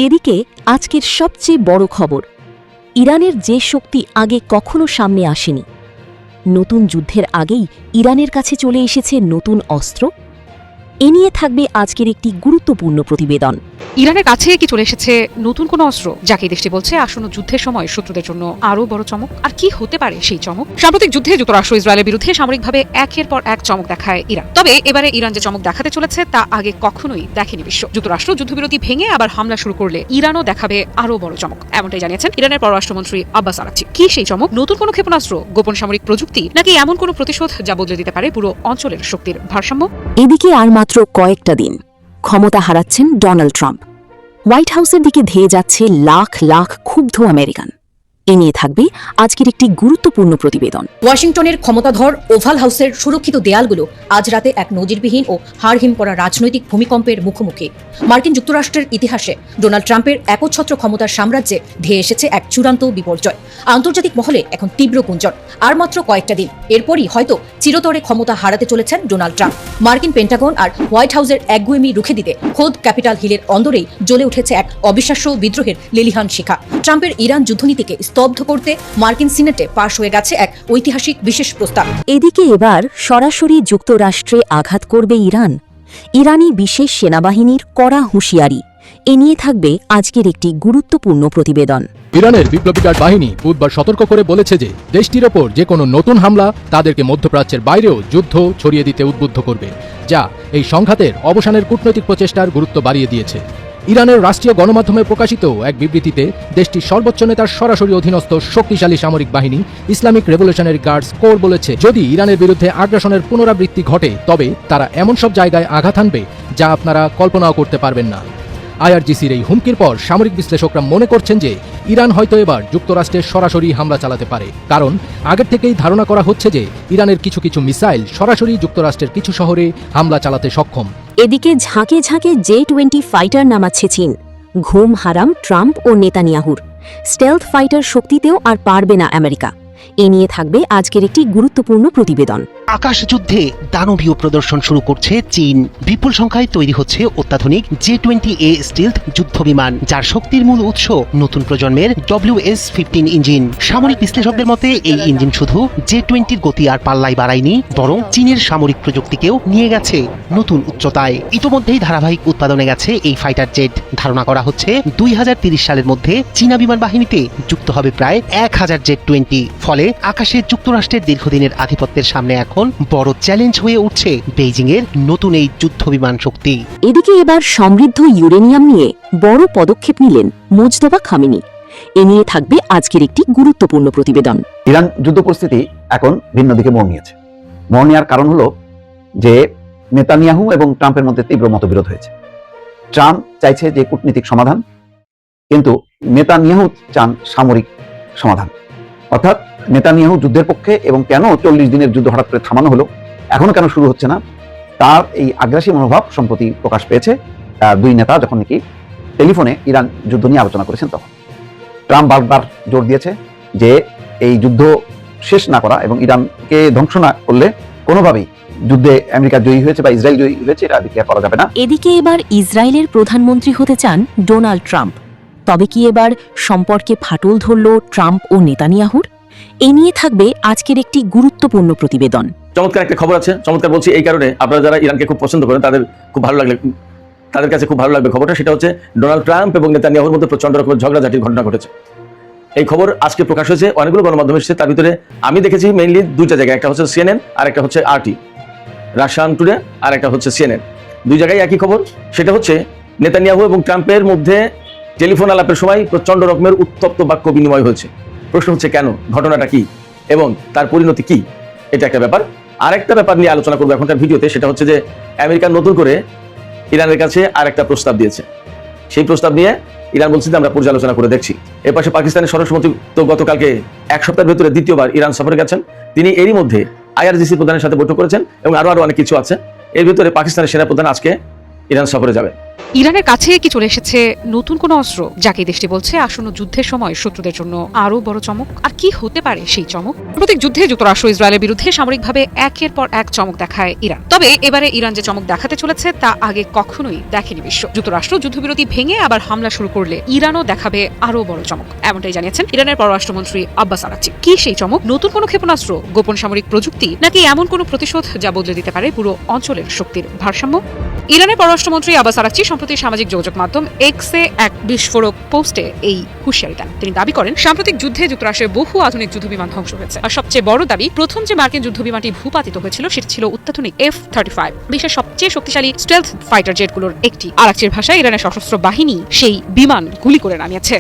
এদিকে আজকের সবচেয়ে বড় খবর, ইরানের যে শক্তি আগে কখনো সামনে আসেনি, নতুন যুদ্ধের আগেই ইরানের কাছে চলে এসেছে নতুন অস্ত্র। এ নিয়ে থাকবে আজকের একটি গুরুত্বপূর্ণ প্রতিবেদন। ইরানের কাছে কি চলে এসেছে নতুন কোনো অস্ত্র, যাকে দেশটি বলছে আসন্ন যুদ্ধের সময় শত্রুদের জন্য আরও বড় চমক? আর কি হতে পারে সেই চমক? সাম্প্রতিক যুদ্ধে যুক্তরাষ্ট্র ইসরায়েলের বিরুদ্ধে সামরিকভাবে একের পর এক চমক দেখায় ইরান। তবে এবারে ইরান যে চমক দেখাতে চলেছে তা আগে কখনোই দেখেনি বিশ্ব। যুক্তরাষ্ট্র যুদ্ধবিরতি ভেঙে আবার হামলা শুরু করলে ইরানও দেখাবে আরও বড় চমক, এমনটাই জানিয়েছেন ইরানের পররাষ্ট্রমন্ত্রী আব্বাস আরাগচি। কি সেই চমক? নতুন কোনো ক্ষেপণাস্ত্র, গোপন সামরিক প্রযুক্তি, নাকি এমন কোনো প্রতিশোধ যা বদলে দিতে পারে পুরো অঞ্চলের শক্তির ভারসাম্য? এদিকে আর মাত্র কয়েকটা দিন ক্ষমতা হারাচ্ছেন ডোনাল্ড ট্রাম্প। হোয়াইট হাউসের দিকে ধেয়ে যাচ্ছে লাখ লাখ ক্ষুব্ধ আমেরিকান। এ নিয়ে থাকবে আজকের একটি গুরুত্বপূর্ণ প্রতিবেদন। ওয়াশিংটনের ক্ষমতাধর ওভাল হাউসের সুরক্ষিত দেয়ালগুলো আজ রাতে এক নজিরবিহীন ও হাড়হিম করা রাজনৈতিক ভূমিকম্পের মুখোমুখি। মার্কিন যুক্তরাষ্ট্রের ইতিহাসে ডোনাল্ড ট্রাম্পের একচ্ছত্র ক্ষমতার সাম্রাজ্যে ধেয়ে এসেছে এক চূড়ান্ত বিপর্যয়। আন্তর্জাতিক মহলে এখন তীব্র গুঞ্জন, আর মাত্র কয়েকটা দিন, এরপরই হয়তো চিরতরে ক্ষমতা হারাতে চলেছেন ডোনাল্ড ট্রাম্প। মার্কিন পেন্টাগন আর হোয়াইট হাউসের একগুয়েমি রুখে দিতে খোদ ক্যাপিটাল হিলের অন্দরেই জ্বলে উঠেছে এক অবিশ্বাস্য বিদ্রোহের লেলিহান শিখা। ট্রাম্পের ইরান যুদ্ধনীতিকে স্তব্ধ করতে মার্কিন সিনেটে পাশ হয়ে গেছে এক ঐতিহাসিক বিশেষ প্রস্তাব। এদিকে এবার সরাসরি যুক্তরাষ্ট্রে আঘাত করবে ইরান। ইরানি বিশেষ সেনাবাহিনীর কড়া হুঁশিয়ারি। এ নিয়ে থাকবে আজকের একটি গুরুত্বপূর্ণ প্রতিবেদন। ইরানের বিপ্লবী গার্ড বাহিনী বুধবার সতর্ক করে বলেছে যে দেশটির ওপর যে কোনো নতুন হামলা তাদেরকে মধ্যপ্রাচ্যের বাইরেও যুদ্ধ ছড়িয়ে দিতে উদ্বুদ্ধ করবে, যা এই সংঘাতের অবসানের কূটনৈতিক প্রচেষ্টার গুরুত্ব বাড়িয়ে দিয়েছে। ইরানের রাষ্ট্রীয় গণমাধ্যমে প্রকাশিত এক বিবৃতিতে দেশটির সর্বোচ্চ নেতার সরাসরি অধীনস্থ শক্তিশালী সামরিক বাহিনী ইসলামিক রেভলিউশনারি গার্ডস কোর বলেছে, যদি ইরানের বিরুদ্ধে আগ্রাসনের পুনরাবৃত্তি ঘটে তবে তারা এমন সব জায়গায় আঘাত হানবে যা আপনারা কল্পনাও করতে পারবেন না। আইআরজিসির এই হুমকির পর সামরিক বিশ্লেষকরা মনে করছেন যে ইরান হয়তো এবার যুক্তরাষ্ট্রে সরাসরি হামলা চালাতে পারে, কারণ আগের থেকেই ধারণা করা হচ্ছে যে ইরানের কিছু কিছু মিসাইল সরাসরি যুক্তরাষ্ট্রের কিছু শহরে হামলা চালাতে সক্ষম। এদিকে ঝাঁকে ঝাঁকে J-20 ফাইটার নামাচ্ছে চীন। ঘুম হারাম ট্রাম্প ও নেতানিয়াহুর। স্টেলথ ফাইটার শক্তিতেও আর পারবে না আমেরিকা। এ নিয়ে থাকবে আজকের একটি গুরুত্বপূর্ণ প্রতিবেদন। আকাশ যুদ্ধে দানবীয় প্রদর্শন শুরু করছে চীন। বিপুল সংখ্যায় তৈরি হচ্ছে অত্যাধুনিক J-20A স্টিলথ যুদ্ধ বিমান, যার শক্তির মূল উৎস নতুন প্রজন্মের WS-15 ইঞ্জিন। সামরিক বিশ্লেষকদের মতে এই ইঞ্জিন শুধু J-20 গতি আর পাল্লাই বাড়ায়নি, বরং চীনের সামরিক প্রযুক্তিকেও নিয়ে গেছে নতুন উচ্চতায়। ইতোমধ্যেই ধারাবাহিক উৎপাদনে গেছে এই ফাইটার জেট। ধারণা করা হচ্ছে 2030 সালের মধ্যে চীনা বিমান বাহিনীতে যুক্ত হবে প্রায় 1000 J-20। ফলে আকাশে যুক্তরাষ্ট্রের দীর্ঘদিনের আধিপত্যের সামনে এখন বড় চ্যালেঞ্জ হয়ে উঠছে বেইজিং এর নতুন এই যুদ্ধ বিমান শক্তি। এদিকে এবার সমৃদ্ধ ইউরেনিয়াম নিয়ে বড় পদক্ষেপ নিলেন মুজতবা খামেনি। এ নিয়ে থাকবে আজকের একটি গুরুত্বপূর্ণ প্রতিবেদন। ইরান যুদ্ধ পরিস্থিতি এখন ভিন্ন দিকে মোড় নিয়েছে। মোড় নেওয়ার কারণ হলো যে নেতানিয়াহু এবং ট্রাম্পের মধ্যে তীব্র মতবিরোধ হয়েছে। ট্রাম্প চাইছে যে কূটনীতিক সমাধান, কিন্তু নেতানিয়াহু চান সামরিক সমাধান। অর্থাৎ নেতানিয়াহু যুদ্ধের পক্ষে, এবং কেন 40 দিনের যুদ্ধ হঠাৎ করে থামানো হলো, এখনো কেন শুরু হচ্ছে না, তার এই আগ্রাসী মনোভাব সম্প্রতি প্রকাশ পেয়েছে দুই নেতা যখন নাকি টেলিফোনে ইরান যুদ্ধ নিয়ে আলোচনা করেছেন। তখন ট্রাম্প বারবার জোর দিয়েছে যে এই যুদ্ধ শেষ না করা এবং ইরানকে ধ্বংস না করলে কোনোভাবেই যুদ্ধে আমেরিকা জয়ী হয়েছে বা ইসরায়েল জয়ী হয়েছে এটা বিচার করা যাবে না। এদিকে এবার ইসরায়েলের প্রধানমন্ত্রী হতে চান ডোনাল্ড ট্রাম্প। তবে কি এবার সম্পর্কে ফাটল ধরল ট্রাম্প ও নেতানিয়াহুর? এ নিয়ে থাকবে আজকের একটি গুরুত্বপূর্ণ প্রতিবেদন। চমৎকার একটা খবর আছে। চমৎকার বলছি এই কারণে, আপনারা যারা ইরানকে খুব পছন্দ করেন তাদের কাছে খুব ভালো লাগবে খবরটা। সেটা হচ্ছে ডোনাল্ড ট্রাম্প এবং নেতানিয়াহুর মধ্যে প্রচন্ড রকমের ঝগড়াঝাটির ঘটনা ঘটেছে। এই খবর আজকে প্রকাশ হয়েছে, অনেকগুলো গণমাধ্যম এসেছে। তার ভিতরে আমি দেখেছি মেইনলি দুইটা জায়গায়, একটা হচ্ছে CNN আর একটা হচ্ছে RT, রাশিয়ান টুডে, আর একটা হচ্ছে CNN। দুই জায়গায় একই খবর। সেটা হচ্ছে নেতানিয়াহু এবং ট্রাম্পের মধ্যে টেলিফোন আলাপের সময় প্রচন্ড রকমের উত্তপ্ত বাক্য বিনিময় হয়েছে। প্রশ্ন হচ্ছে কেন, ঘটনাটা কি এবং তার পরিণতি কি, এটা একটা ব্যাপার। আরেকটা ব্যাপার নিয়ে আলোচনা করবো এখনকার ভিডিওতে। সেটা হচ্ছে যে আমেরিকা নতুন করে ইরানের কাছে আরেকটা প্রস্তাব দিয়েছে। সেই প্রস্তাব নিয়ে ইরান বলছে যে আমরা পর্যালোচনা করে দেখছি। এর পাশে পাকিস্তানের স্বরাষ্ট্রমন্ত্রী তো গতকালকে এক সপ্তাহের ভেতরে দ্বিতীয়বার ইরান সফরে গেছেন। তিনি এরই মধ্যে IRGC প্রধানের সাথে বৈঠক করেছেন এবং আরো অনেক কিছু আছে। এর ভিতরে পাকিস্তানের সেনাপ্রধান আজকে ইরান সফরে যাবে। ইরানের কাছে কি চলে এসেছে নতুন কোনো অস্ত্র, যাকে দেশটি বলছে আসন্ন যুদ্ধের সময় শত্রুদের জন্য আরো বড় চমক? আর কি হতে পারে সেই চমক? প্রত্যেক যুদ্ধে যুক্তরাষ্ট্র ইসরায়েলের বিরুদ্ধে সামরিকভাবে একের পর এক চমক দেখায় ইরান। তবে এবারে ইরান যে চমক দেখাতে চলেছে তা আগে কখনোই দেখেনি বিশ্ব। যুক্তরাষ্ট্র যুদ্ধবিরতি ভেঙে আবার হামলা শুরু করলে ইরানও দেখাবে আরো বড় চমক, এমনটাই জানিয়েছেন ইরানের পররাষ্ট্রমন্ত্রী আব্বাস আরাকচি। কি সেই চমক? নতুন কোনো ক্ষেপণাস্ত্র, গোপন সামরিক প্রযুক্তি, নাকি এমন কোনো প্রতিশোধ যা বদলে দিতে পারে পুরো অঞ্চলের শক্তির ভারসাম্য? ইরানের পররাষ্ট্রমন্ত্রী আব্বাস আরাকচি সম্প্রতি সামাজিক যোগাযোগ মাধ্যম এক্সে এক বিস্ফোরক পোস্টে এই হুঁশিয়ারি দেন। তিনি দাবি করেন, সাম্প্রতিক যুদ্ধে যুক্তরাষ্ট্রের বহু আধুনিক যুদ্ধবিমান ধ্বংস হয়েছে। আর সবচেয়ে বড় দাবি, প্রথম যে মার্কিন যুদ্ধবিমানটি ভূপাতিত হয়েছিল সেটি ছিল অত্যাধুনিক F-35, বিশ্বের সবচেয়ে শক্তিশালী স্টেলথ ফাইটার জেটগুলোর একটি। আরাকচির ভাষায়, ইরানের সশস্ত্র বাহিনী সেই বিমান গুলি করে নামিয়েছে।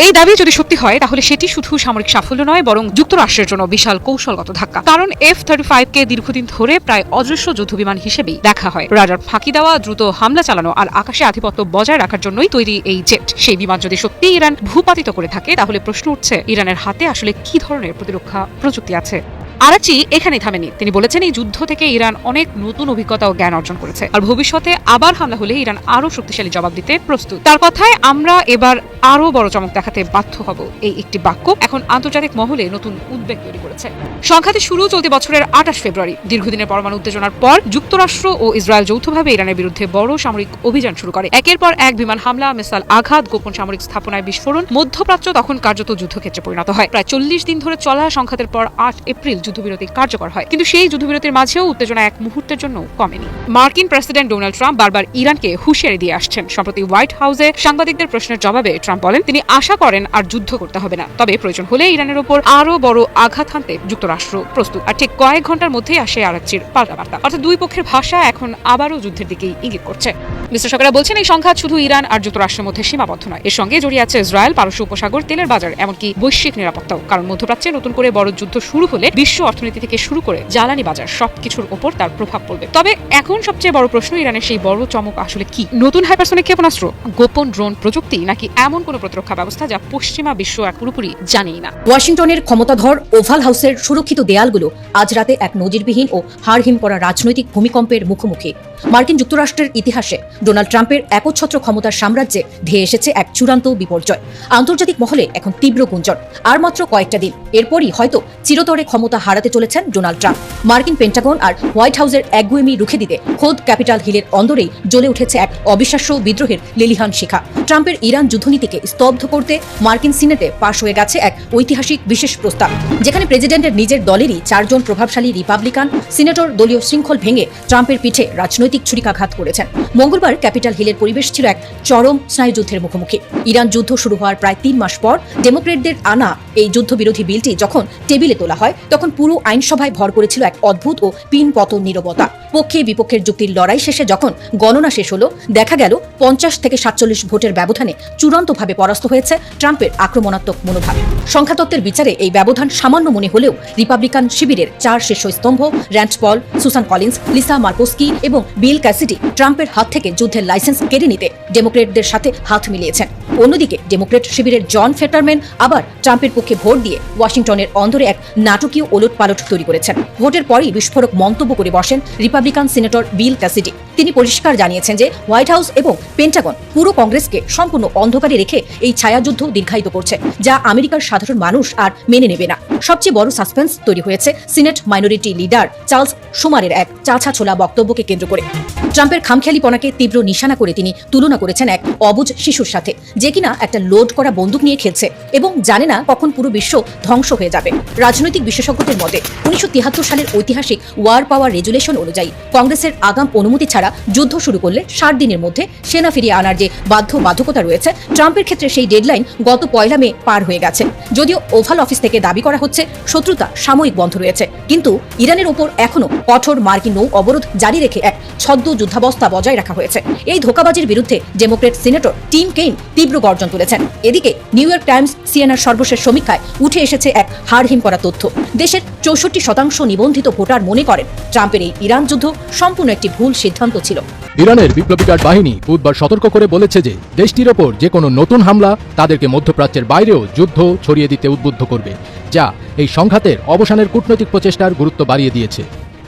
এই দাবি যদি সত্যি হয় তাহলে সেটি শুধু সামরিক সাফল্য নয়, বরং যুক্তরাষ্ট্রের জন্য বিশাল কৌশলগত ধাক্কা। কারণ F-35 কে দীর্ঘদিন ধরে প্রায় অদৃশ্য যুদ্ধবিমান হিসেবেই দেখা হয়। রাডার ফাঁকি দেওয়া, দ্রুত হামলা চালানো আর আকাশে আধিপত্য বজায় রাখার জন্যই তৈরি এই জেট। সেই বিমান যদি সত্যি ইরান ভূপাতিত করে থাকে তাহলে প্রশ্ন উঠছে, ইরানের হাতে আসলে কি ধরনের প্রতিরক্ষা প্রযুক্তি আছে? আরাকচি এখানেই থামেনি। তিনি বলেছেন, এই যুদ্ধ থেকে ইরান অনেক নতুন অভিজ্ঞতা ও জ্ঞান অর্জন করেছে, আর ভবিষ্যতে আবার হামলা হলে ইরান আরো শক্তিশালী জবাব দিতে প্রস্তুত। তার কথায়, আমরা এবার আরো বড় চমক দেখাতে বাধ্য হব, এই একটি বাক্য এখন আন্তর্জাতিক মহলে নতুন উদ্বেগ তৈরি করেছে। সংঘাতের শুরু চলতি বছরের 28 ফেব্রুয়ারি। দীর্ঘদিনের পরমাণু উত্তেজনার পর যুক্তরাষ্ট্র ও ইসরায়েল যৌথভাবে ইরানের বিরুদ্ধে বড় সামরিক অভিযান শুরু করে। একের পর এক বিমান হামলা, মিসাইল আঘাত, গোপন সামরিক স্থাপনায় বিস্ফোরণ। মধ্যপ্রাচ্য তখন কার্যত যুদ্ধক্ষেত্রে পরিণত হয়। প্রায় 40 দিন ধরে চলা সংঘাতের পর 8 এপ্রিল যুদ্ধবিরতি কার্যকর হয়। কিন্তু সেই যুদ্ধবিরতির মাঝেও উত্তেজনা এক মুহূর্তের জন্য কমেনি। মার্কিন প্রেসিডেন্ট ডোনাল্ড ট্রাম্প বারবার ইরানকে হুঁশিয়ারি দিয়ে আসছেন। সম্প্রতি হোয়াইট হাউসে সাংবাদিকদের প্রশ্নের জবাবে ট্রাম্প বলেন, তিনি আশা করেন আর যুদ্ধ করতে হবে না, তবে প্রয়োজন হলে ইরানের উপর আরো বড় আঘাত হানতে যুক্তরাষ্ট্র প্রস্তুত। আর ঠিক কয়েক ঘন্টার মধ্যেই আসে আরাকচির পাল্টা বার্তা। অর্থাৎ দুই পক্ষের ভাষা এখন আবারও যুদ্ধের দিকেই ইঙ্গিত করছে। বিশ্লেষকেরা বলছেন, এই সংঘাত শুধু ইরান আর যুক্তরাষ্ট্রের মধ্যে সীমাবদ্ধ নয়, এর সঙ্গে জড়িয়ে আছে ইসরায়েল, পারস্য উপসাগর, তেলের বাজার, এমনকি বৈশ্বিক নিরাপত্তাও। কারণ মধ্যপ্রাচ্যে নতুন করে বড় যুদ্ধ শুরু হলে বিশ্ব অর্থনীতি থেকে শুরু করে জ্বালানি বাজার সবকিছুর উপর তার প্রভাব পড়বে। তবে এখন সবচেয়ে বড় প্রশ্ন, ইরানের সেই বড় চমক আসলে কি? নতুন হাইপারসনিক ক্ষেপণাস্ত্র, গোপন ড্রোন প্রযুক্তি, নাকি এমন কোনো প্রতিরক্ষা ব্যবস্থা যা পশ্চিমা বিশ্ব এক পুরোপুরি জানেই না? ওয়াশিংটনের ক্ষমতাধর ওভাল হাউসের সুরক্ষিত দেয়ালগুলো আজ রাতে এক নজিরবিহীন ও হাড়হিম করা রাজনৈতিক ভূমিকম্পের মুখোমুখি। মার্কিন যুক্তরাষ্ট্রের ইতিহাসে ডোনাল্ড ট্রাম্পের একচ্ছত্র ক্ষমতার সাম্রাজ্যে ধেয়ে এসেছে এক চূড়ান্ত বিপর্যয়। আন্তর্জাতিক মহলে এখন তীব্র গুঞ্জন, আর মাত্র কয়েকটা দিন, এরপরই হয়তো চিরতরে ক্ষমতা হারাতে চলেছেন ডোনাল্ড ট্রাম্প। মার্কিন পেন্টাগন আর হোয়াইট হাউসের একগুয়েমি রুখে দিতে খোদ ক্যাপিটাল হিলের অন্দরেই জ্বলে উঠেছে এক অবিশ্বাস্য বিদ্রোহের লেলিহান শিখা। ট্রাম্পের ইরান যুদ্ধনীতিকে স্তব্ধ করতে মার্কিন সিনেটে পাশ হয়ে গেছে এক ঐতিহাসিক বিশেষ প্রস্তাব, যেখানে প্রেসিডেন্টের নিজের দলেরই 4 জন প্রভাবশালী রিপাবলিকান সিনেটর দলীয় শৃঙ্খল ভেঙে ট্রাম্পের পিঠে রাজনৈতিক ছুরিকাঘাত করেছেন। মঙ্গলবার ক্যাপিটাল হিলের পরিবেশ ছিল এক চরম স্নায়ুযুদ্ধের মুখোমুখি। ইরান যুদ্ধ শুরু হওয়ার প্রায় 3 মাস পর ডেমোক্রেটদের আনা এই যুদ্ধবিরোধী বিলটি যখন টেবিলে তোলা হয়, তখন পুরো আইনসভায় ভর করেছিল এক অদ্ভুত ও পিনপতন নীরবতা। পক্ষে বিপক্ষের যুক্তির লড়াই শেষে যখন গণনা শেষ হলো, দেখা গেল 50 থেকে 47 ভোটের ব্যবধানে চূড়ান্তভাবে পরাস্ত হয়েছে ট্রাম্পের আক্রমণাত্মক মনোভাব। সংখ্যাতত্ত্বের বিচারে এই ব্যবধান সামান্য মনে হলেও রিপাবলিকান শিবিরের 4 শীর্ষস্তম্ভ Rand Paul, Susan Collins, Lisa Murkowski এবং বিল ক্যাসিডি ট্রাম্পের হাত থেকে যুদ্ধের লাইসেন্স কেড়ে নিতে ডেমোক্রেটদের সাথে হাত মিলিয়েছেন। অন্যদিকে ডেমোক্রেট শিবিরের জন ফেটারম্যান আবার ট্রাম্পের পক্ষে ভোট দিয়ে ওয়াশিংটনের অন্দরে এক নাটকীয় ওলটপালট তৈরি করেছেন। ভোটের পরই বিস্ফোরক মন্তব্য করে বসেন রিপাবলিকান সিনেটর বিল ক্যাসিডি। তিনি পরিষ্কার জানিয়েছেন যে হোয়াইট হাউস এবং পেন্টাগন পুরো কংগ্রেসকে সম্পূর্ণ অন্ধকারে রেখে এই ছায়াযুদ্ধ দীর্ঘায়িত করছে, যা আমেরিকার সাধারণ মানুষ আর মেনে নেবে না। সবচেয়ে বড় সাসপেন্স তৈরি হয়েছে সিনেট মাইনরিটি লিডার চার্লস শুমারের এক চাছা ছোলা বক্তব্যকে কেন্দ্র করে। ট্রাম্পের খামখেয়ালিপনাকে তীব্র নিশানা করে তিনি তুলনা করেছেন এক অবুঝ শিশুর সাথে, যে কিনা একটা লোড করা বন্দুক নিয়ে খেলছে এবং জানে না কখন পুরো বিশ্ব ধ্বংস হয়ে যাবে। রাজনৈতিক বিশেষজ্ঞদের মতে 1973 সালের ঐতিহাসিক ওয়ার পাওয়ার রেজুলেশন অনুযায়ী কংগ্রেসের আগাম অনুমতি ছাড়া যুদ্ধ শুরু করলে 60 দিনের মধ্যে সেনা ফিরিয়ে আনার যে বাধ্যবাধকতা রয়েছে, ট্রাম্পের ক্ষেত্রে সেই ডেডলাইন গত 1 মে পার হয়ে গেছে। যদিও ওভাল অফিস থেকে দাবি করা হচ্ছে শত্রুতা সাময়িক বন্ধ রয়েছে, কিন্তু ইরানের ওপর এখনো কঠোর মার্কিন নৌ অবরোধ জারি রেখে এক ছদ্ম যুদ্ধাবস্থা বজায় রাখা হয়েছে। এই ধোঁকাবাজির বিরুদ্ধে ডেমোক্রেট সিনেটর টিম কেইন তীব্র গর্জন তুলেছেন। এদিকে নিউ ইয়র্ক টাইমস সিএনআর সর্বশেষ সমীক্ষায় উঠে এসেছে এক হাড়হিম করা তথ্য। দেশের 64% নিবন্ধিত ভোটার মনে করেন ট্রাম্পের এই ইরান যুদ্ধ সম্পূর্ণ একটি ভুল সিদ্ধান্ত ছিল। ইরানের বিপ্লবী গার্ড বাহিনী বুধবার সতর্ক করে বলেছে যে দেশটির ওপর যে কোনো নতুন হামলা তাদেরকে মধ্যপ্রাচ্যের বাইরেও যুদ্ধ ছড়িয়ে দিতে উদ্বুদ্ধ করবে, যা এই সংঘাতের অবসানের কূটনৈতিক প্রচেষ্টার গুরুত্ব বাড়িয়ে দিয়েছে।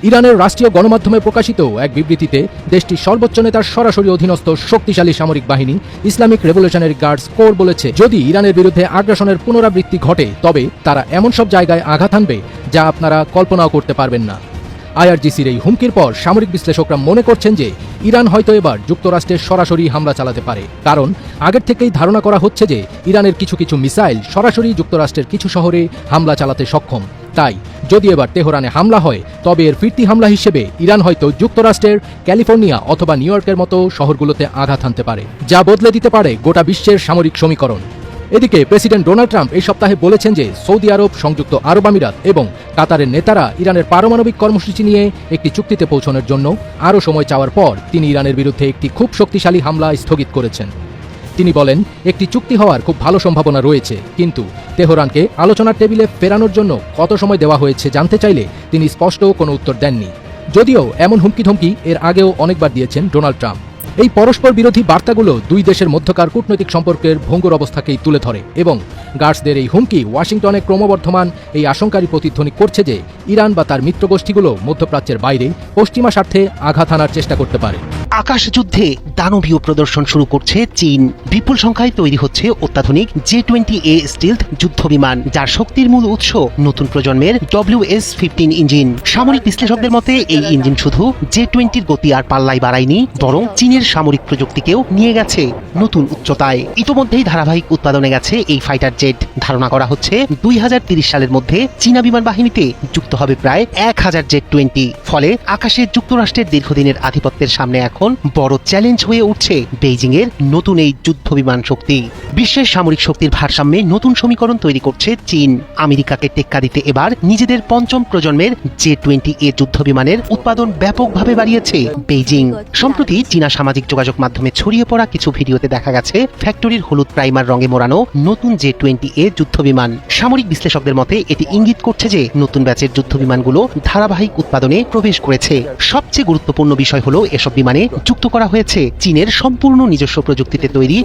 ইরানের রাষ্ট্রীয় গণমাধ্যমে প্রকাশিত এক বিবৃতিতে দেশটির সর্বোচ্চ নেতার সরাসরি অধীনস্থ শক্তিশালী সামরিক বাহিনী ইসলামিক রেভলিউশনারি গার্ডস কোর বলেছে, যদি ইরানের বিরুদ্ধে আগ্রাসনের পুনরাবৃত্তি ঘটে তবে তারা এমন সব জায়গায় আঘাত হানবে যা আপনারা কল্পনাও করতে পারবেন না। আইআরজিসির এই হুমকির পর সামরিক বিশ্লেষকরা মনে করছেন যে ইরান হয়তো এবার যুক্তরাষ্ট্রের সরাসরি হামলা চালাতে পারে, কারণ আগের থেকেই ধারণা করা হচ্ছে যে ইরানের কিছু কিছু মিসাইল সরাসরি যুক্তরাষ্ট্রের কিছু শহরে হামলা চালাতে সক্ষম। তাই যদি এবার তেহরানে হামলা হয় তবে এর ফিরতি হামলা হিসেবে ইরান হয়তো যুক্তরাষ্ট্রের ক্যালিফোর্নিয়া অথবা নিউ ইয়র্কের মতো শহরগুলোতে আঘাত হানতে পারে, যা বদলে দিতে পারে গোটা বিশ্বের সামরিক সমীকরণ। এদিকে প্রেসিডেন্ট ডোনাল্ড ট্রাম্প এই সপ্তাহে বলেছেন যে সৌদি আরব, সংযুক্ত আরব আমিরাত এবং কাতারের নেতারা ইরানের পারমাণবিক কর্মসূচি নিয়ে একটি চুক্তিতে পৌঁছানোর জন্য আরও সময় চাওয়ার পর তিনি ইরানের বিরুদ্ধে একটি খুব শক্তিশালী হামলা স্থগিত করেছেন। তিনি বলেন, একটি চুক্তি হওয়ার খুব ভালো সম্ভাবনা রয়েছে, কিন্তু তেহরানকে আলোচনার টেবিলে ফেরানোর জন্য কত সময় দেওয়া হয়েছে জানতে চাইলে তিনি স্পষ্ট কোনো উত্তর দেননি। যদিও এমন হুমকি এর আগেও অনেকবার দিয়েছেন ডোনাল্ড ট্রাম্প। এই পরস্পর বিরোধী বার্তাগুলো দুই দেশের মধ্যকার কূটনৈতিক সম্পর্কের ভঙ্গুর অবস্থাকেই তুলে ধরে এবং গার্ডসদের এই হুমকি ওয়াশিংটনে ক্রমবর্ধমান এই আশঙ্কারই প্রতিধ্বনি করছে যে ইরান বা তার মিত্রগোষ্ঠীগুলো মধ্যপ্রাচ্যের বাইরে পশ্চিমা স্বার্থে আঘাত হানার চেষ্টা করতে পারে। আকাশ যুদ্ধে দানবীয় প্রদর্শন শুরু করছে চীন। বিপুল সংখ্যায় তৈরি হচ্ছে অত্যাধুনিক J-20A স্টিলথ যুদ্ধবিমান, যার শক্তির মূল উৎস নতুন প্রজন্মের WS-15 ইঞ্জিন। সামরিক বিশ্লেষকদের মতে এই ইঞ্জিন শুধু J-20-র গতি আর পাল্লাই বাড়ায়নি, বরং চীনের সামরিক প্রযুক্তিকেও নিয়ে গেছে নতুন উচ্চতায়। ইতোমধ্যেই ধারাবাহিক উৎপাদনে গেছে এই ফাইটার জেট। ধারণা করা হচ্ছে 2030 সালের মধ্যে চীনা বিমান বাহিনীতে যুক্ত হবে প্রায় 1000 J-20। ফলে আকাশে যুক্তরাষ্ট্রের দীর্ঘদিনের আধিপত্যের সামনে এখন বড় চ্যালেঞ্জ হয়ে উঠছে বেইজিং এর নতুন এই যুদ্ধ বিমান শক্তি। বিশ্বের সামরিক শক্তির ভারসাম্যে নতুন সমীকরণ তৈরি করছে চীন। আমেরিকাকে টেক্কা দিতে এবার নিজেদের পঞ্চম প্রজন্মের J-20A যুদ্ধ বিমানের উৎপাদন ব্যাপকভাবে বাড়িয়েছে বেইজিং। সম্প্রতি চীনা সামাজিক যোগাযোগ মাধ্যমে ছড়িয়ে পড়া কিছু ভিডিওতে দেখা গেছে ফ্যাক্টরির হলুদ প্রাইমার রঙে মোড়ানো নতুন J-20A যুদ্ধ বিমান। সামরিক বিশ্লেষকদের মতে এটি ইঙ্গিত করছে যে নতুন ব্যাচের যুদ্ধ বিমানগুলো ধারাবাহিক উৎপাদনে প্রবেশ করেছে। সবচেয়ে গুরুত্বপূর্ণ বিষয় হলো এসব বিমানে যুক্ত করা হয়েছে চীনের সম্পূর্ণ নিজস্ব প্রযুক্তিতে তৈরি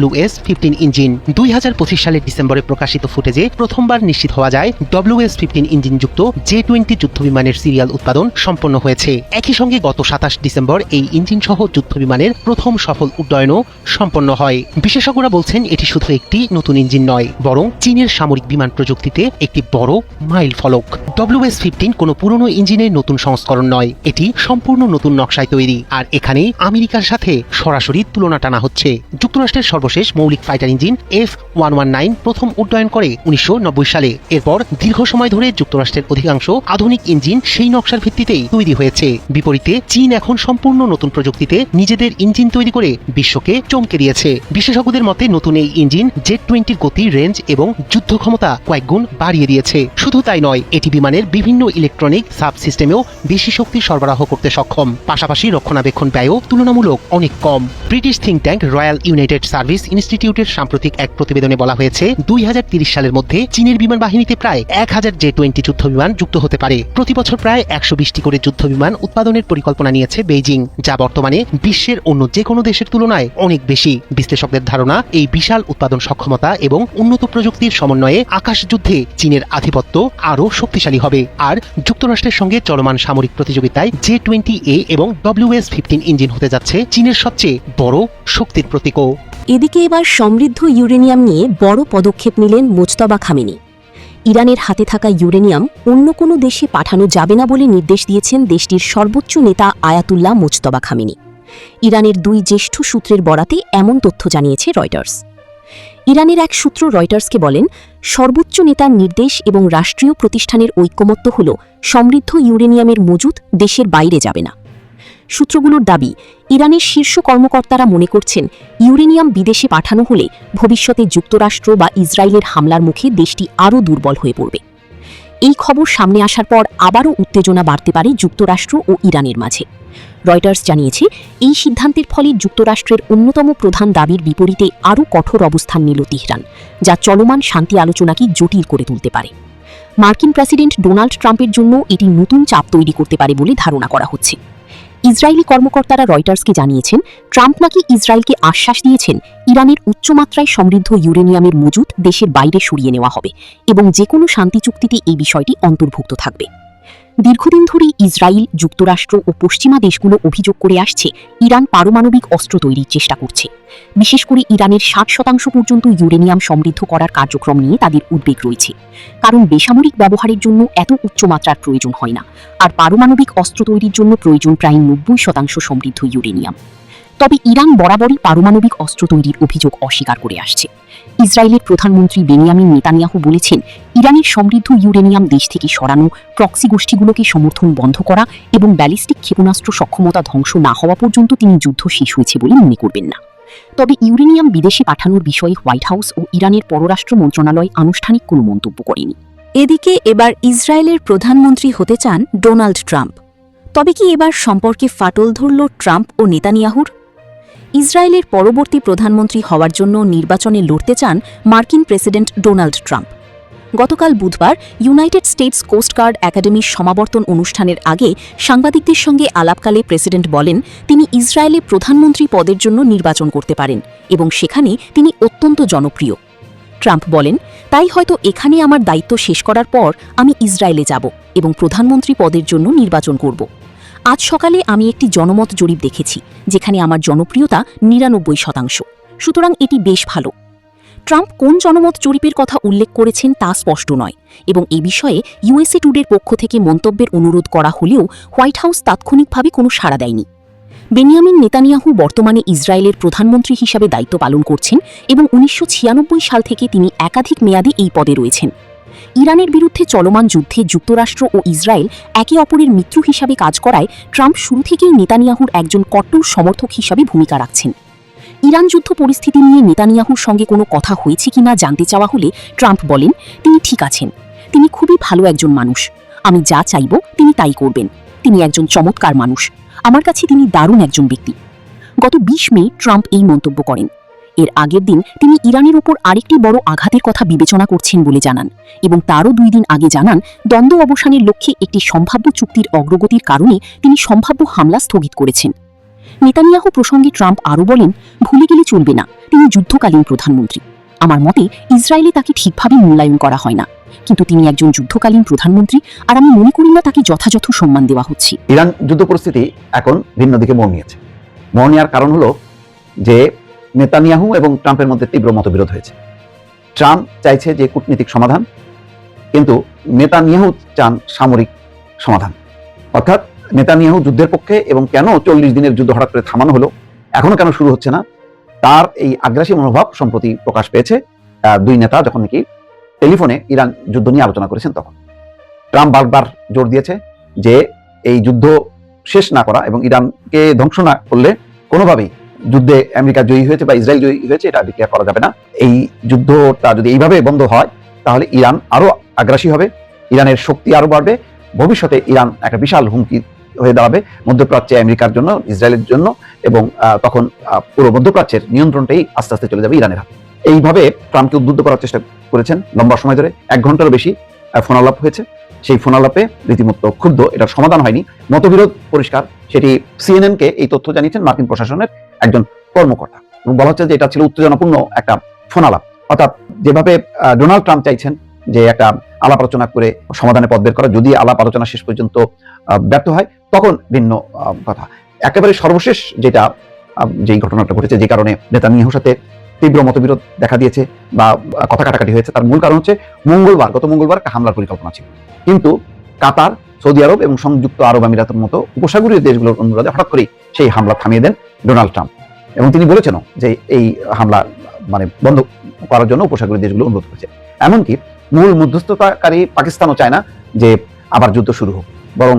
WS-15 ইঞ্জিন। 2025 সালের ডিসেম্বরে প্রকাশিত ফুটেজে প্রথমবার নিশ্চিত হওয়া যায় WS-15 ইঞ্জিন যুক্ত J-20 যুদ্ধ বিমানের সিরিয়াল উৎপাদন সম্পন্ন হয়েছে। একই সঙ্গে গত 27 ডিসেম্বর এই ইঞ্জিন সহ যুদ্ধ বিমানের প্রথম সফল উড্ডয়নও সম্পন্ন হয়। বিশেষজ্ঞরা বলছেন এটি শুধু একটি নতুন ইঞ্জিন নয়, বরং চীনের সামরিক বিমান প্রযুক্তিতে একটি বড় মাইল ফলক। WS-15 কোনো পুরনো ইঞ্জিনের নতুন সংস্করণ নয়, এটি সম্পূর্ণ নতুন নকশায় তৈরি। আর এখানে আমেরিকার সাথে সরাসরি তুলনা টানা হচ্ছে। যুক্তরাষ্ট্রের সর্বশেষ মৌলিক ফাইটার ইঞ্জিন F-119 প্রথম উড্ডয়ন করে 1990 সালে। এরপর দীর্ঘ সময় ধরে যুক্তরাষ্ট্রের অধিকাংশ আধুনিক ইঞ্জিন সেই নকশার ভিত্তিতেই তৈরি হয়েছে। বিপরীতে চীন এখন সম্পূর্ণ নতুন প্রযুক্তিতে নিজেদের ইঞ্জিন তৈরি করে বিশ্বকে চমকে দিয়েছে। বিশেষজ্ঞদের মতে নতুন এই ইঞ্জিন J-20-র গতি, রেঞ্জ এবং যুদ্ধ ক্ষমতা কয়েকগুণ বাড়িয়ে দিয়েছে। শুধু তাই নয়, এটি বিমানের বিভিন্ন ইলেকট্রনিক সাব সিস্টেমেও বেশি শক্তি সরবরাহ করতে সক্ষম। পাশাপাশি রক্ষণাবেক্ষণ ব্যয়ও তুলনামূলক অনেক কম। British think tank Royal United service ইনস্টিটিউটের সাম্প্রতিক এক প্রতিবেদনে বলা হয়েছে 2030 সালের মধ্যে চীনের বিমান বাহিনীতে প্রায় 1000 J-20 যুদ্ধ বিমান যুক্ত হতে পারে। প্রতি বছর প্রায় 120টি করে যুদ্ধ বিমান উৎপাদনের পরিকল্পনা নিয়েছে বেইজিং, যা বর্তমানে বিশ্বের অন্য যে কোনো দেশের তুলনায় অনেক বেশি। বিশ্লেষকদের ধারণা এই বিশাল উৎপাদন সক্ষমতা এবং উন্নত প্রযুক্তির সমন্বয়ে আকাশ যুদ্ধে চীনের আধিপত্য আরও শক্তিশালী হবে। আর যুক্তরাষ্ট্রের সঙ্গে চলমান সামরিক প্রতিযোগিতায় J-20A এবং WS-15 ইঞ্জিন হতে যাচ্ছে চীনের সবচেয়ে বড় শক্তির প্রতীকও। এদিকে এবার সমৃদ্ধ ইউরেনিয়াম নিয়ে বড় পদক্ষেপ নিলেন মোজতবা খামেনি। ইরানের হাতে থাকা ইউরেনিয়াম অন্য কোনো দেশে পাঠানো যাবে না বলে নির্দেশ দিয়েছেন দেশটির সর্বোচ্চ নেতা আয়াতুল্লাহ মোজতবা খামেনি। ইরানের দুই জ্যেষ্ঠ সূত্রের বরাতে এমন তথ্য জানিয়েছে রয়টার্স। ইরানের এক সূত্র রয়টার্সকে বলেন, সর্বোচ্চ নেতার নির্দেশ এবং রাষ্ট্রীয় প্রতিষ্ঠানের ঐকমত্য হল সমৃদ্ধ ইউরেনিয়ামের মজুত দেশের বাইরে যাবে না। সূত্রগুলোর দাবি, ইরানের শীর্ষ কর্মকর্তারা মনে করছেন ইউরেনিয়াম বিদেশে পাঠানো হলে ভবিষ্যতে যুক্তরাষ্ট্র বা ইসরায়েলের হামলার মুখে দেশটি আরও দুর্বল হয়ে পড়বে। এই খবর সামনে আসার পর আবারও উত্তেজনা বাড়তে পারে যুক্তরাষ্ট্র ও ইরানের মাঝে। রয়টার্স জানিয়েছে, এই সিদ্ধান্তের ফলে যুক্তরাষ্ট্রের অন্যতম প্রধান দাবির বিপরীতে আরও কঠোর অবস্থান নিল তেহরান, যা চলমান শান্তি আলোচনাকে জটিল করে তুলতে পারে। মার্কিন প্রেসিডেন্ট ডোনাল্ড ট্রাম্পের জন্য এটি নতুন চাপ তৈরি করতে পারে বলে ধারণা করা হচ্ছে। ইসরায়েলি কর্মকর্তারা রয়টার্সকে জানিয়েছেন, ট্রাম্প নাকি ইসরায়েলকে আশ্বাস দিয়েছেন ইরানের উচ্চমাত্রায় সমৃদ্ধ ইউরেনিয়ামের মজুত দেশের বাইরে সরিয়ে নেওয়া হবে এবং যে কোনো শান্তি চুক্তিতে এই বিষয়টি অন্তর্ভুক্ত থাকবে। দীর্ঘদিন ধরেই ইসরায়েল, যুক্তরাষ্ট্র ও পশ্চিমা দেশগুলো অভিযোগ করে আসছে ইরান পারমাণবিক অস্ত্র তৈরির চেষ্টা করছে। বিশেষ করে ইরানের 60% পর্যন্ত ইউরেনিয়াম সমৃদ্ধ করার কার্যক্রম নিয়ে তাদের উদ্বেগ রয়েছে, কারণ বেসামরিক ব্যবহারের জন্য এত উচ্চমাত্রার প্রয়োজন হয় না, আর পারমাণবিক অস্ত্র তৈরির জন্য প্রয়োজন প্রায় 90% সমৃদ্ধ ইউরেনিয়াম। তবে ইরান বরাবরই পারমাণবিক অস্ত্র তৈরির অভিযোগ অস্বীকার করে আসছে। ইসরায়েলের প্রধানমন্ত্রী বেনিয়ামিন নেতানিয়াহু বলেছেন, ইরানের সমৃদ্ধ ইউরেনিয়াম দেশ থেকে সরানো, প্রক্সি গোষ্ঠীগুলোকে সমর্থন বন্ধ করা এবং ব্যালিস্টিক ক্ষেপণাস্ত্র সক্ষমতা ধ্বংস না হওয়া পর্যন্ত তিনি যুদ্ধ শেষ হয়েছে বলে মনে করবেন না। তবে ইউরেনিয়াম বিদেশে পাঠানোর বিষয়ে হোয়াইট হাউস ও ইরানের পররাষ্ট্র মন্ত্রণালয় আনুষ্ঠানিক কোনো মন্তব্য করেনি। এদিকে এবার ইসরায়েলের প্রধানমন্ত্রী হতে চান ডোনাল্ড ট্রাম্প। তবে কি এবার সম্পর্কে ফাটল ধরল ট্রাম্প ও নেতানিয়াহুর? ইসরায়েলের পরবর্তী প্রধানমন্ত্রী হওয়ার জন্য নির্বাচনে লড়তে চান মার্কিন প্রেসিডেন্ট ডোনাল্ড ট্রাম্প। গতকাল বুধবার ইউনাইটেড স্টেটস কোস্টগার্ড একাডেমির সমাবর্তন অনুষ্ঠানের আগে সাংবাদিকদের সঙ্গে আলাপকালে প্রেসিডেন্ট বলেন, তিনি ইসরায়েলে প্রধানমন্ত্রী পদের জন্য নির্বাচন করতে পারেন এবং সেখানে তিনি অত্যন্ত জনপ্রিয়। ট্রাম্প বলেন, তাই হয়তো এখানে আমার দায়িত্ব শেষ করার পর আমি ইসরায়েলে যাব এবং প্রধানমন্ত্রী পদের জন্য নির্বাচন করব। আজ সকালে আমি একটি জনমত জরিপ দেখেছি, যেখানে আমার জনপ্রিয়তা 99%, সুতরাং এটি বেশ ভালো। ট্রাম্প কোন জনমত জরিপের কথা উল্লেখ করেছেন তা স্পষ্ট নয় এবং এ বিষয়ে ইউএসএ টুডের পক্ষ থেকে মন্তব্যের অনুরোধ করা হলেও হোয়াইট হাউস তাৎক্ষণিকভাবে কোনো সাড়া দেয়নি। বেনিয়ামিন নেতানিয়াহু বর্তমানে ইসরায়েলের প্রধানমন্ত্রী হিসাবে দায়িত্ব পালন করছেন এবং 1996 সাল থেকে তিনি একাধিক মেয়াদে এই পদে রয়েছেন। ইরানের বিরুদ্ধে চলমান যুদ্ধে যুক্তরাষ্ট্র ও ইসরায়েল একে অপরের মিত্র হিসাবে কাজ করায় ট্রাম্প শুরু থেকেই নেতানিয়াহুর একজন কট্টর সমর্থক হিসাবে ভূমিকা রাখছেন। ইরান যুদ্ধ পরিস্থিতি নিয়ে নেতানিয়াহুর সঙ্গে কোনো কথা হয়েছে কিনা জানতে চাওয়া হলে ট্রাম্প বলেন, তিনি ঠিক আছেন, তিনি খুবই ভালো একজন মানুষ, আমি যা চাইব তিনি তাই করবেন, তিনি একজন চমৎকার মানুষ, আমার কাছে তিনি দারুণ একজন ব্যক্তি। গত 20 মে ট্রাম্প এই মন্তব্য করেন। এর আগের দিন তিনি ইরানের ওপর আরেকটি বড় আঘাতের কথা বিবেচনা করছেন বলে জানান এবং তারও 2 দিন আগে জানান, দ্বন্দ্ব অবসানের লক্ষ্যে একটি সম্ভাব্য চুক্তির অগ্রগতির কারণে তিনি সম্ভাব্য হামলা স্থগিত করেছেন। নেতানিয়াহু প্রসঙ্গে ট্রাম্প আরও বলেন, ভুলে গেলে চলবে না, তিনি যুদ্ধকালীন প্রধানমন্ত্রী। আমার মতে ইসরায়েলে তাকে ঠিকভাবে মূল্যায়ন করা হয় না, কিন্তু তিনি একজন যুদ্ধকালীন প্রধানমন্ত্রী আর আমি মনে করি না তাকে যথাযথ সম্মান দেওয়া হচ্ছে। ইরান যুদ্ধ পরিস্থিতি এখন ভিন্ন দিকে মোড় নিয়েছে। মোড় নেওয়ার কারণ হলো যে নেতানিয়াহু এবং ট্রাম্পের মধ্যে তীব্র মতবিরোধ হয়েছে। ট্রাম্প চাইছে যে কূটনীতিক সমাধান, কিন্তু নেতানিয়াহু চান সামরিক সমাধান। অর্থাৎ নেতানিয়াহু যুদ্ধের পক্ষে এবং কেন 40 দিনের যুদ্ধ হঠাৎ করে থামানো হলো, এখনো কেন শুরু হচ্ছে না, তার এই আগ্রাসী মনোভাব সম্প্রতি প্রকাশ পেয়েছে 2 নেতা যখন নাকি টেলিফোনে ইরান যুদ্ধ নিয়ে আলোচনা করেছেন তখন। ট্রাম্প বারবার জোর দিয়েছে যে এই যুদ্ধ শেষ না করা এবং ইরানকে ধ্বংস না করলে কোনোভাবেই যুদ্ধে আমেরিকা জয়ী হয়েছে বা ইসরায়েল জয়ী হয়েছে এটা ডিক্লেয়ার করা যাবে না। এই যুদ্ধটা যদি এইভাবে বন্ধ হয় তাহলে ইরান আরো আগ্রাসী হবে, ইরানের শক্তি আরো বাড়বে, ভবিষ্যতে ইরান একটা বিশাল হুমকি হয়ে দাঁড়াবে মধ্যপ্রাচ্যে আমেরিকার জন্য, ইসরায়েলের জন্য, এবং তখন পুরো মধ্যপ্রাচ্যের নিয়ন্ত্রণটাই আস্তে আস্তে চলে যাবে ইরানের হাতে। এইভাবে ট্রাম্পকে উদ্বুদ্ধ করার চেষ্টা করেছেন লম্বা সময় ধরে। 1 ঘন্টারও বেশি ফোন আলাপ হয়েছে। সেই ফোন আলাপে রীতিমতো ক্ষুব্ধ, এটার সমাধান হয়নি, মতবিরোধ পরিষ্কার। সেটি সিএনএনকে এই তথ্য জানিয়েছেন মার্কিন প্রশাসনের একজন কর্মকর্তা এবং বলা হচ্ছে যে এটা ছিল উত্তেজনাপূর্ণ একটা ফোন আলাপ। অর্থাৎ যেভাবে ডোনাল্ড ট্রাম্প চাইছেন যে একটা আলাপ আলোচনা করে সমাধানের পথ বের করা, যদি আলাপ আলোচনা শেষ পর্যন্ত ব্যর্থ হয় তখন ভিন্ন কথা। একেবারে সর্বশেষ যেই ঘটনাটা ঘটেছে, যে কারণে নেতানিয়াহুর সাথে তীব্র মতবিরোধ দেখা দিয়েছে বা কথা কাটাকাটি হয়েছে, তার মূল কারণ হচ্ছে গত মঙ্গলবার একটা হামলার পরিকল্পনা ছিল, কিন্তু কাতার, সৌদি আরব এবং সংযুক্ত আরব আমিরাতের মতো উপসাগরীয় দেশগুলোর অনুরোধে হঠাৎ করেই সেই হামলা থামিয়ে দেন ডোনাল্ড ট্রাম্প এবং তিনি বলেছেন যে এই হামলা বন্ধ করার জন্য উপসাগরীয় দেশগুলো অনুরোধ করেছে। এমনকি মূল মধ্যস্থতাকারী পাকিস্তানও চায় না যে আবার যুদ্ধ শুরু হোক, বরং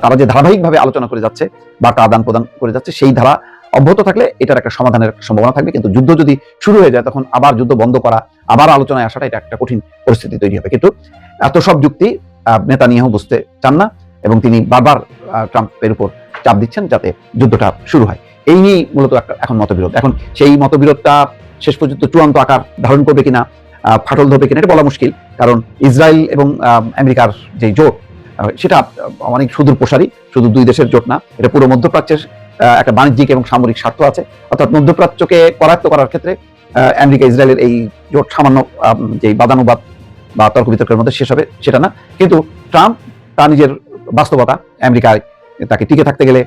তারা যে ধারাবাহিকভাবে আলোচনা করে যাচ্ছে, বার্তা আদান প্রদান করে যাচ্ছে, সেই ধারা অব্যাহত থাকলে এটার একটা সমাধানের সম্ভাবনা থাকবে। কিন্তু যুদ্ধ যদি শুরু হয়ে যায় তখন আবার যুদ্ধ বন্ধ করা, আবার আলোচনায় আসাটা, এটা একটা কঠিন পরিস্থিতি তৈরি হবে। কিন্তু এত সব যুক্তি নেতানিয়াহু বুঝতে চান না এবং তিনি বারবার ট্রাম্পের উপর চাপ দিচ্ছেন যাতে যুদ্ধটা শুরু হয়। এই নিয়েই মূলত এখন মতবিরোধ। এখন সেই মতবিরোধটা শেষ পর্যন্ত চূড়ান্ত আকার ধারণ করবে কিনা, ফাটল ধরবে কিনা, এটা বলা মুশকিল। কারণ ইসরায়েল এবং আমেরিকার যে জোট, সেটা অনেক সুদূর প্রসারী, শুধু 2 দেশের জোট না, এটা পুরো মধ্যপ্রাচ্যের একটা বাণিজ্যিক এবং সামরিক স্বার্থ আছে। অর্থাৎ মধ্যপ্রাচ্যকে করায়ত্ত করার ক্ষেত্রে আমেরিকা ইসরায়েলের এই জোট সামান্য যে বাদানুবাদ বা তর্ক বিতর্কের মধ্যে শেষ হবে সেটা না। কিন্তু ট্রাম্প তার নিজের বাস্তবতা। আমেরিকায় তাকে টিকে থাকতে গেলে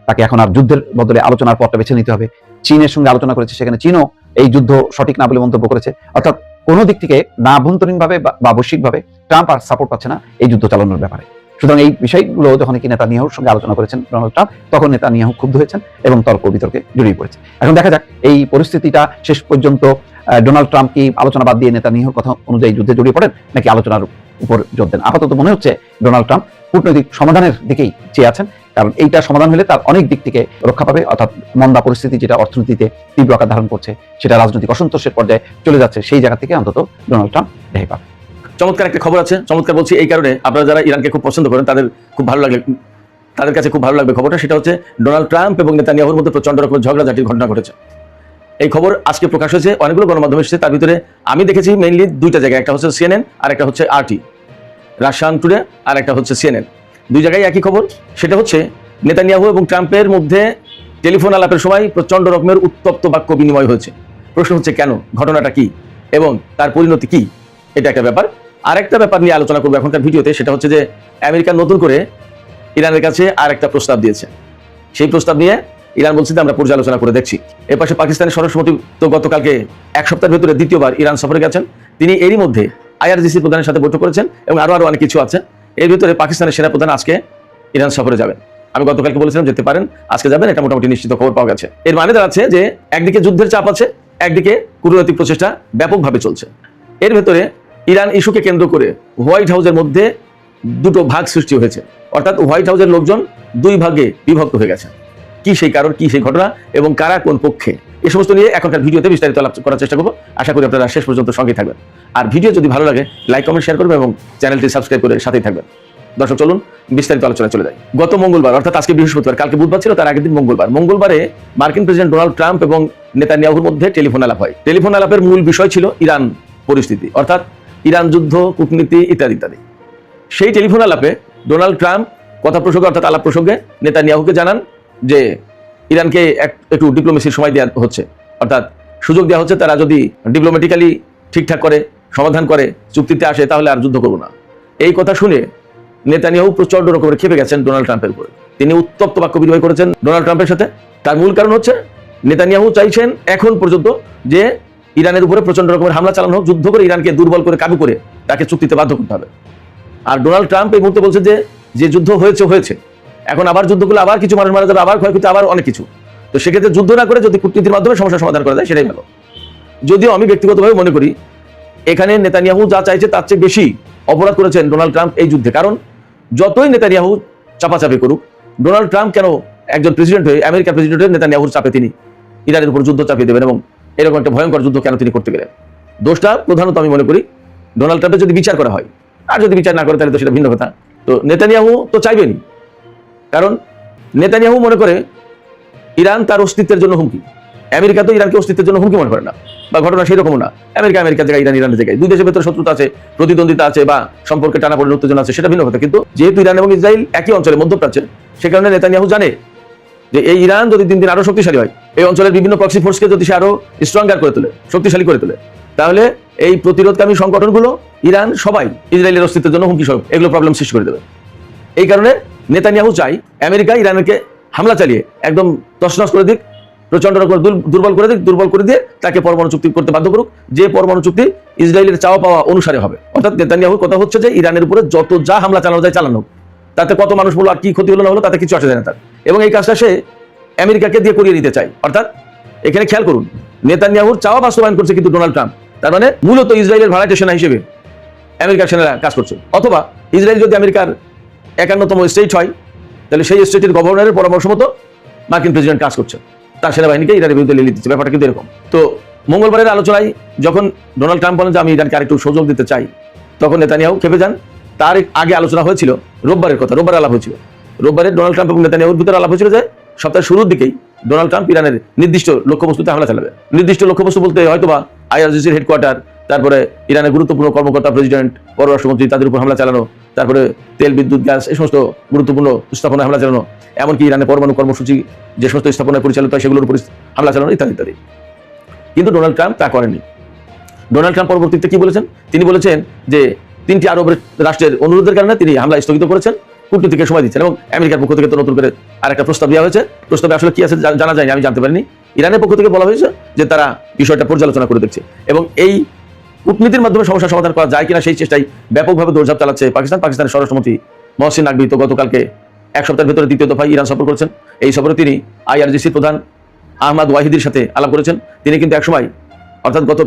তাকে এখন আর যুদ্ধের বদলে আলোচনার পথটা বেছে নিতে হবে। চীনের সঙ্গে আলোচনা করেছে, সেখানে চীনও এই যুদ্ধ সঠিক না বলে মন্তব্য করেছে। অর্থাৎ কোনো দিক থেকে না আভ্যন্তরীণভাবে বা বৈশ্বিকভাবে ট্রাম্প আর সাপোর্ট পাচ্ছে না এই যুদ্ধ চালানোর ব্যাপারে। সুতরাং এই বিষয়গুলো যখন কি নেতানিয়াহুর সঙ্গে আলোচনা করেছেন ডোনাল্ড ট্রাম্প, তখন নেতানিয়াহু ক্ষুব্ধ হয়েছেন এবং তর্ক বিতর্কে জড়িয়ে পড়েছে। এখন দেখা যাক এই পরিস্থিতিটা শেষ পর্যন্ত ডোনাল্ড ট্রাম্প কি আলোচনা বাদ দিয়ে নেতানিয়াহুর কথা অনুযায়ী যুদ্ধে জড়িয়ে পড়েন নাকি আলোচনার উপর জোর দেন। আপাতত মনে হচ্ছে ডোনাল্ড ট্রাম্প কূটনৈতিক সমাধানের দিকেই চেয়ে আছেন, কারণ এইটা সমাধান হলে তার অনেক দিক থেকে রক্ষা পাবে। অর্থাৎ মন্দা পরিস্থিতি যেটা অর্থনীতিতে তীব্র আকার ধারণ করছে, সেটা রাজনৈতিক অসন্তোষের পর্যায়ে চলে যাচ্ছে, সেই জায়গা থেকে অন্তত ডোনাল্ড ট্রাম্প রেহাই পাবে। চমৎকার একটা খবর আছে, চমৎকার বলছি এই কারণে, আপনারা যারা ইরানকে খুব পছন্দ করেন তাদের কাছে খুব ভালো লাগবে খবরটা। সেটা হচ্ছে ডোনাল্ড ট্রাম্প এবং নেতানিয়াহুর মধ্যে প্রচন্ড রকমের ঝগড়াঝাটির ঘটনা ঘটেছে। এই খবর আজকে প্রকাশ হয়েছে, অনেকগুলো গণমাধ্যমে এসেছে। তার ভিতরে আমি দেখেছি মেইনলি দুইটা জায়গায়, একটা হচ্ছে সিএনএন আর একটা হচ্ছে RT, রাশিয়ান টুডে, আর একটা হচ্ছে CNN। দুই জায়গায় একই খবর। সেটা হচ্ছে নেতানিয়াহু এবং ট্রাম্পের মধ্যে টেলিফোন আলাপের সময় প্রচন্ড রকমের উত্তপ্ত বাক্য বিনিময় হয়েছে। প্রশ্ন হচ্ছে কেন, ঘটনাটা কি এবং তার পরিণতি কি, এটা একটা ব্যাপার। আরেকটা ব্যাপার নিয়ে আলোচনা করবো এখনকার ভিডিওতে, সেটা হচ্ছে যে আমেরিকা নতুন করে ইরানের কাছে আর একটা প্রস্তাব দিয়েছে। সেই প্রস্তাব নিয়ে ইরান বলছে যে আমরা পর্যালোচনা করে দেখছি। এর পাশে পাকিস্তানের স্বরাষ্ট্রমন্ত্রী তো গতকালকে এক সপ্তাহের ভেতরে দ্বিতীয়বার ইরান সফরে গেছেন। তিনি এরই মধ্যে IRGC প্রধানের সাথে বৈঠক করেছেন এবং আরো অনেক কিছু আছে। এর ভিতরে পাকিস্তানের সেনাপ্রধান আজকে ইরান সফরে যাবেন। আমি গতকালকে বলেছিলাম যেতে পারেন, আজকে যাবেন, এটা মোটামুটি নিশ্চিত খবর পাওয়া গেছে। এর মানে দাঁড়াচ্ছে যে একদিকে যুদ্ধের চাপ আছে, একদিকে কূটনৈতিক প্রচেষ্টা ব্যাপকভাবে চলছে। এর ভেতরে ইরান ইস্যুকে কেন্দ্র করে হোয়াইট হাউসের মধ্যে দুটো ভাগ সৃষ্টি হয়েছে, অর্থাৎ হোয়াইট হাউসের লোকজন দুই ভাগে বিভক্ত হয়ে গেছে। কি সেই কারণ, কি সেই ঘটনা এবং কারা কোন পক্ষে, এই সমস্ত নিয়ে এখনকার ভিডিওতে বিস্তারিত আলাপ করার চেষ্টা করবো। আশা করি আপনারা শেষ পর্যন্ত সঙ্গেই থাকবেন। আর ভিডিও যদি ভালো লাগে লাইক, কমেন্ট, শেয়ার করবেন এবং চ্যানেলটি সাবস্ক্রাইব করে সাথেই থাকবেন। দর্শক চলুন বিস্তারিত আলোচনা চলে যায়। গত মঙ্গলবার, অর্থাৎ আজকে বৃহস্পতিবার, কালকে বুধবার ছিল, তার আগের দিন মঙ্গলবারে মার্কিন প্রেসিডেন্ট ডোনাল্ড ট্রাম্প এবং নেতানিয়াহুর মধ্যে টেলিফোন আলাপ হয়। টেলিফোন আলাপের মূল বিষয় ছিল ইরান পরিস্থিতি, অর্থাৎ ইরান যুদ্ধ, কূটনীতি ইত্যাদি ইত্যাদি। সেই টেলিফোন আলাপে ডোনাল্ড ট্রাম্প কথা প্রসঙ্গে, অর্থাৎ আলাপ প্রসঙ্গে নেতানিয়াহুকে জানান যে ইরানকে একটু ডিপ্লোমেসির সময় দেওয়া হচ্ছে, অর্থাৎ সুযোগ দেওয়া হচ্ছে, তারা যদি ডিপ্লোমেটিক্যালি ঠিকঠাক করে সমাধান করে চুক্তিতে আসে তাহলে আর যুদ্ধ করবো না। এই কথা শুনে নেতানিয়াহু প্রচন্ড রকমের খেপে গেছেন ডোনাল্ড ট্রাম্পের উপরে। তিনি উত্তপ্ত বাক্য বিনিময় করেছেন ডোনাল্ড ট্রাম্পের সাথে। তার মূল কারণ হচ্ছে নেতানিয়াহু চাইছেন এখন পর্যন্ত যে ইরানের উপরে প্রচন্ড রকমের হামলা চালানো হোক, যুদ্ধ করে ইরানকে দুর্বল করে কাবু করে তাকে চুক্তিতে বাধ্য করতে হবে। আর ডোনাল্ড ট্রাম্প এই মুহূর্তে বলছে যে যুদ্ধ হয়েছে, এখন আবার যুদ্ধ করলে আবার কিছু মানুষ মারা যাবে, আবার ক্ষয়ক্ষতি, আবার অনেক কিছু। তো সেক্ষেত্রে যুদ্ধ না করে যদি কূটনীতির মাধ্যমে সমস্যার সমাধান করা যায় সেটাই ভালো। যদিও আমি ব্যক্তিগতভাবে মনে করি এখানে নেতানিয়াহু যা চাইছে তার চেয়ে বেশি অপরাধ করেছেন ডোনাল্ড ট্রাম্প এই যুদ্ধে। কারণ যতই নেতানিয়াহু চাপাচাপি করুক, ডোনাল্ড ট্রাম্প কেন একজন প্রেসিডেন্ট হয়ে, আমেরিকার প্রেসিডেন্ট হয়ে নেতানিয়াহুর চাপে তিনি ইরানের উপর যুদ্ধ চাপিয়ে দেবেন এবং এরকম একটা ভয়ঙ্কর যুদ্ধ কেন তিনি করতে গেলেন? দোষটা প্রধানত আমি মনে করি ডোনাল্ড ট্রাম্পের যদি বিচার করা হয়, আর যদি বিচার না করে তাহলে তো সেটা ভিন্ন কথা। তো নেতানিয়াহু তো চাইবেনি, কারণ নেতানিয়াহু মনে করে ইরান তার অস্তিত্বের জন্য হুমকি। আমেরিকা তো ইরানকে অস্তিত্বের জন্য হুমকি মনে করে না, বা ঘটনা সেরকমও না। আমেরিকার জায়গায়, ইরানের জায়গায়, দুই দেশের ভেতরে শত্রুতা আছে, প্রতিদ্বন্দ্বিতা আছে, বা সম্পর্কে টানাপোড়েন, উত্তেজনা আছে, সেটা ভিন্ন কথা। কিন্তু যেহেতু ইরান এবং ইসরায়েল একই অঞ্চলে, মধ্যপ্রাচ্যে, সে কারণে নেতানিয়াহু জানে যে এই ইরান যদি দিন দিন আরো শক্তিশালী হয়, এই অঞ্চলের বিভিন্ন প্রক্সি ফোর্সকে যদি সে আরো স্ট্রঙ্গার করে তোলে, শক্তিশালী করে তোলে, তাহলে এই প্রতিরোধকামী সংগঠনগুলো ইরান সবাই ইসরায়েলের অস্তিত্বের জন্য হুমকি স্বরূপ, এগুলো প্রবলেম সৃষ্টি করে দেবে। এই কারণে নেতানিয়াহু চাই আমেরিকা ইরানকে হামলা চালিয়ে একদম তছনছ করে দিক, প্রচন্ড রকম দুর্বল করে দিয়ে তাকে পরমাণু চুক্তি করতে বাধ্য করুক, যে পরমাণু চুক্তি ইসরায়েলের চাওয়া পাওয়া অনুসারে হবে। অর্থাৎ নেতানিয়াহুর কথা হচ্ছে যে ইরানের উপরে যত যা হামলা চালানো যায় চালানো, তাতে কত মানুষ বলো আর কি ক্ষতি হলো না হলো তাতে কিছু আসে যায় না তার। এবং এই কাজটা সে আমেরিকাকে দিয়ে করিয়ে নিতে চায়। অর্থাৎ এখানে খেয়াল করুন, নেতানিয়াহুর চাওয়া বাস্তবায়ন করছে কিন্তু ডোনাল্ড ট্রাম্প। তার মানে মূলত ইসরায়েলের ভাড়াটে সেনা হিসেবে আমেরিকার সেনারা কাজ করছে। অথবা ইসরায়েল যদি আমেরিকার 51তম স্টেট হয়, তাহলে সেই স্টেটের গভর্নরের পরামর্শ মতো মার্কিন প্রেসিডেন্ট কাজ করছে, তার সেনাবাহিনীকে ইরানের বিরুদ্ধে লিয়ে দিচ্ছে। ব্যাপারটা কিন্তু এরকম। তো মঙ্গলবারের আলোচনায় যখন ডোনাল্ড ট্রাম্প বলেন যে আমি ইরানকে আরেকটু সুযোগ দিতে চাই, তখন নেতানিয়াহু খেপে যান। তার আগে আলোচনা হয়েছিল রোববারের কথা, রোববার আলাপ হয়েছিল। রোববারে ডোনাল্ড ট্রাম্প এবং নেতানিয়াহুর ভিতরে আলাপ হয়েছিল যে সপ্তাহের শুরুর দিকেই ডোনাল্ড ট্রাম্প ইরানের নির্দিষ্ট লক্ষ্যবস্তুতে হামলা চালাবে। নির্দিষ্ট লক্ষ্যবস্তু বলতে হয়তোবা IRGCর হেডকোয়ার্টার, তারপরে ইরানের গুরুত্বপূর্ণ কর্মকর্তা, প্রেসিডেন্ট, পররাষ্ট্রমন্ত্রী, তাদের উপর হামলা চালানো, তারপরে তেল, বিদ্যুৎ, গ্যাস, এই সমস্ত গুরুত্বপূর্ণ স্থাপনায় হামলা চালানো, এমনকি ইরানের পরমাণু কর্মসূচি যে সমস্ত স্থাপনায় পরিচালিত হয় সেগুলোর উপর হামলা চালানো ইত্যাদি ইত্যাদি। কিন্তু ডোনাল্ড ট্রাম্প তা করেননি। ডোনাল্ড ট্রাম্প পরবর্তীতে কি বলেছেন? তিনি বলেছেন যে 3টি আরব রাষ্ট্রের অনুরোধের কারণে তিনি হামলা স্থগিত করেছেন কূটনীতিকে সময় দিচ্ছেন। এবং আমেরিকার পক্ষ থেকে তো নতুন করে আরেকটা প্রস্তাব দেওয়া হয়েছে। প্রস্তাবে আসলে কি আছে জানা যায়নি, আমি জানতে পারিনি। ইরানের পক্ষ থেকে বলা হয়েছে যে তারা বিষয়টা পর্যালোচনা করে দেখছে এবং এই কূটনীতির মাধ্যমে সমস্যা সমাধান করা যায় কিনা সেই চেষ্টায় ব্যাপকভাবে দৌড়ঝাঁপ চালাচ্ছে পাকিস্তান। পাকিস্তানের স্বরাষ্ট্রমন্ত্রী মহসিন নাকভি তো গতকালকে এক সপ্তাহের ভেতরে দ্বিতীয় দফায় ইরান সফর করেছেন। এই সফরে তিনি IRGC প্রধান আহমদ ওয়াহিদির সাথে আলাপ করেছেন। তিনি কিন্তু একসময় অর্থাৎ গত